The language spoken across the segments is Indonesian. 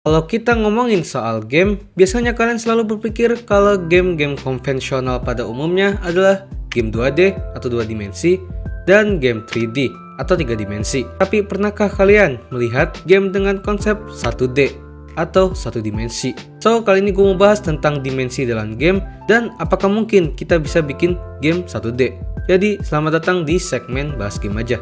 Kalau kita ngomongin soal game, biasanya kalian selalu berpikir kalau game-game konvensional pada umumnya adalah game 2D atau 2 dimensi dan game 3D atau 3 dimensi. Tapi pernahkah kalian melihat game dengan konsep 1D atau 1 dimensi? So, kali ini gue mau bahas tentang dimensi dalam game dan apakah mungkin kita bisa bikin game 1D. Jadi, selamat datang di segmen bahas game aja.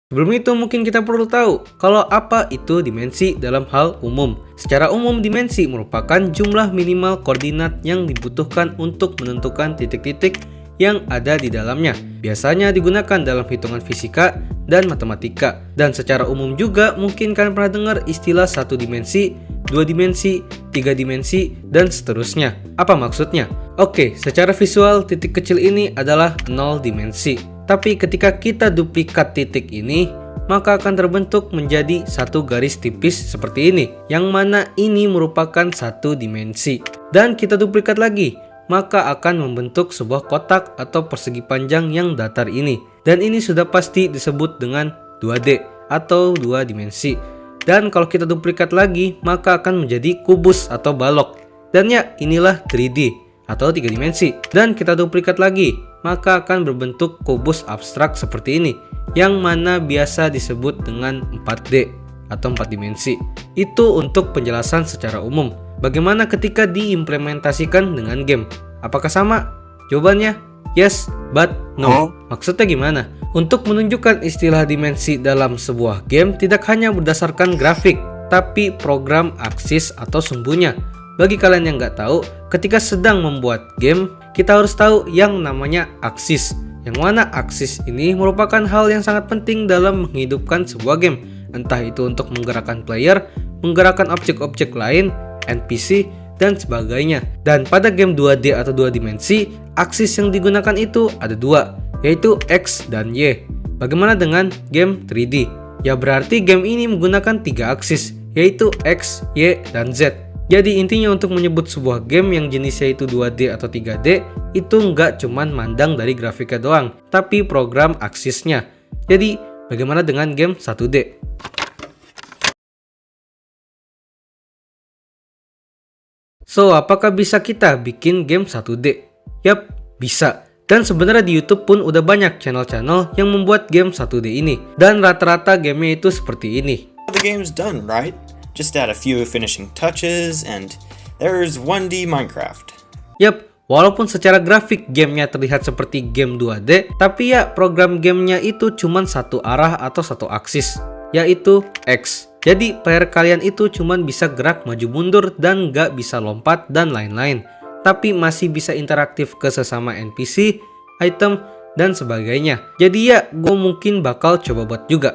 Sebelum itu mungkin kita perlu tahu kalau apa itu dimensi dalam hal umum. Secara umum dimensi merupakan jumlah minimal koordinat yang dibutuhkan untuk menentukan titik-titik yang ada di dalamnya. Biasanya digunakan dalam hitungan fisika dan matematika. Dan secara umum juga mungkin kalian pernah dengar istilah 1 dimensi, 2 dimensi, 3 dimensi, dan seterusnya. Apa maksudnya? Oke, secara visual titik kecil ini adalah 0 dimensi. Tapi ketika kita duplikat titik ini, maka akan terbentuk menjadi satu garis tipis seperti ini, yang mana ini merupakan 1 dimensi. Dan kita duplikat lagi, maka akan membentuk sebuah kotak atau persegi panjang yang datar ini. Dan ini sudah pasti disebut dengan 2D atau 2 dimensi. Dan kalau kita duplikat lagi, maka akan menjadi kubus atau balok. Dan ya, inilah 3D atau 3 dimensi. Dan kita duplikat lagi, maka akan berbentuk kubus abstrak seperti ini, yang mana biasa disebut dengan 4D atau 4 dimensi. Itu untuk penjelasan secara umum. Bagaimana ketika diimplementasikan dengan game? Apakah sama? Jawabannya yes, but no. Maksudnya gimana? Untuk menunjukkan istilah dimensi dalam sebuah game tidak hanya berdasarkan grafik, tapi program aksis atau sumbunya. Bagi kalian yang nggak tahu, ketika sedang membuat game, kita harus tahu yang namanya aksis. Yang mana aksis ini merupakan hal yang sangat penting dalam menghidupkan sebuah game. Entah itu untuk menggerakkan player, menggerakkan objek-objek lain, NPC, dan sebagainya. Dan pada game 2D atau 2 dimensi, aksis yang digunakan itu ada 2, yaitu X dan Y. Bagaimana dengan game 3D? Ya berarti game ini menggunakan 3 aksis, yaitu X, Y, dan Z. Jadi intinya untuk menyebut sebuah game yang jenisnya itu 2D atau 3D, itu nggak cuman mandang dari grafiknya doang, tapi program aksisnya. Jadi bagaimana dengan game 1D? So, apakah bisa kita bikin game 1D? Yap, bisa. Dan sebenarnya di YouTube pun udah banyak channel-channel yang membuat game 1D ini. Dan rata-rata gamenya itu seperti ini. The game's done, right? Just add a few finishing touches and there's 1D Minecraft. Yap, walaupun secara grafik gamenya terlihat seperti game 2D, tapi ya program gamenya itu cuma satu arah atau satu aksis, yaitu X. Jadi player kalian itu cuma bisa gerak maju mundur dan nggak bisa lompat dan lain-lain. Tapi masih bisa interaktif ke sesama NPC, item, dan sebagainya. Jadi ya gue mungkin bakal coba buat juga.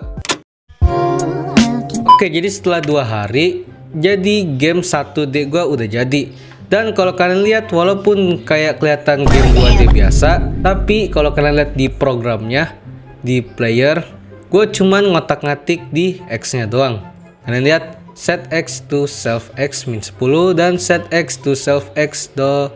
Oke, jadi setelah 2 hari, jadi game 1D gue udah jadi. Dan kalau kalian lihat, walaupun kayak kelihatan game 2D biasa, tapi kalau kalian lihat di programnya, di player, gue cuman ngotak-ngatik di X-nya doang. Kalian lihat, set X to self X min 10 dan set X to self X do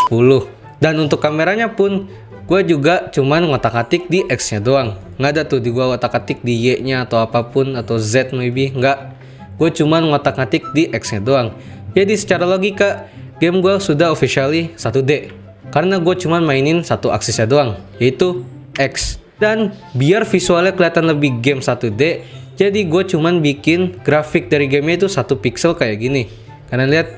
10. Dan untuk kameranya pun, gue juga cuman ngotak-atik di X-nya doang. Nggak ada tuh di gue ngotak-atik di Y-nya atau apapun, atau Z maybe. Nggak. Gue cuman ngotak-atik di X-nya doang. Jadi secara logika, game gue sudah officially 1D. Karena gue cuman mainin satu aksisnya doang, yaitu X. Dan biar visualnya kelihatan lebih game 1D, jadi gue cuman bikin grafik dari gamenya itu 1 pixel kayak gini. Kalian lihat,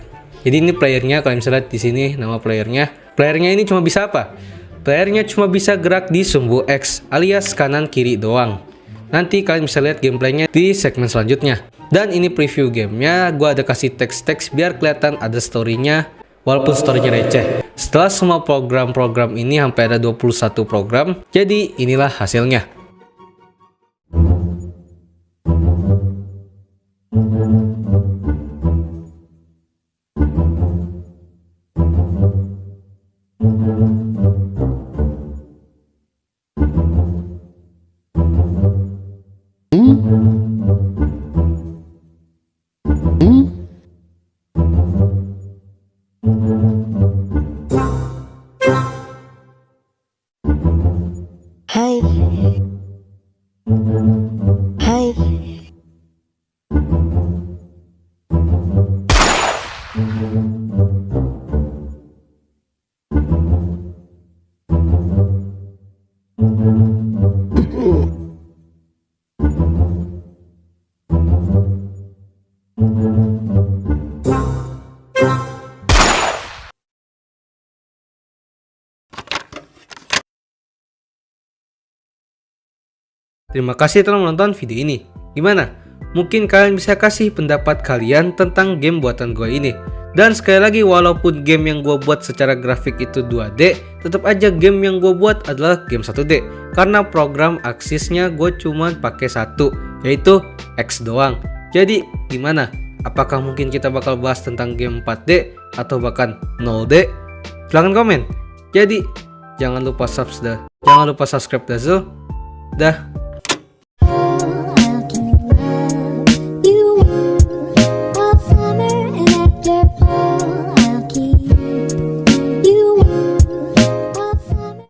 jadi ini playernya. Kalian bisa lihat di sini nama playernya. Playernya ini cuma bisa apa? Playernya cuma bisa gerak di sumbu X alias kanan kiri doang. Nanti kalian bisa lihat gameplaynya di segmen selanjutnya. Dan ini preview gamenya, gue ada kasih teks-teks biar kelihatan ada story-nya, walaupun story-nya receh. Setelah semua program-program ini sampai ada 21 program, jadi inilah hasilnya. Hai. Hai. Terima kasih telah menonton video ini. Gimana? Mungkin kalian bisa kasih pendapat kalian tentang game buatan gue ini. Dan sekali lagi, walaupun game yang gue buat secara grafik itu 2D, tetap aja game yang gue buat adalah game 1D. Karena program aksisnya gue cuma pakai satu, yaitu X doang. Jadi gimana? Apakah mungkin kita bakal bahas tentang game 4D atau bahkan 0D? Silahkan komen. Jadi jangan lupa subscribe Dazzle. Dah.